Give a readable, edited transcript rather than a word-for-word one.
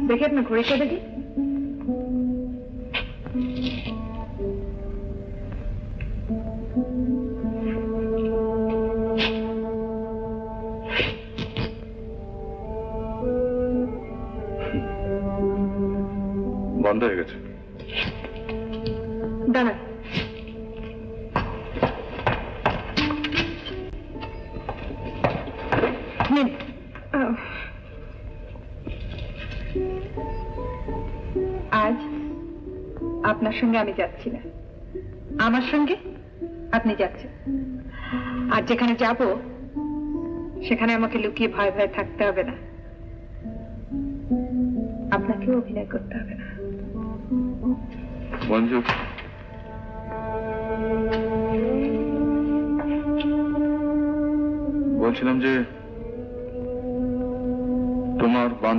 দেখি আপনার ঘড়িটা দেখি। বন্ধ হয়ে গেছে। দাঁড়ান, নিন। আজ আপনার সঙ্গে আমি যাচ্ছি না, আমার সঙ্গে আপনি যাচ্ছেন। আর যেখানে যাব সেখানে আমাকে লুকিয়ে ভয় ভয়ে থাকতে হবে না, আপনাকেও অভিনয় করতে হবে না। মঞ্জু, বলছিলাম যে তোমার বান্ধব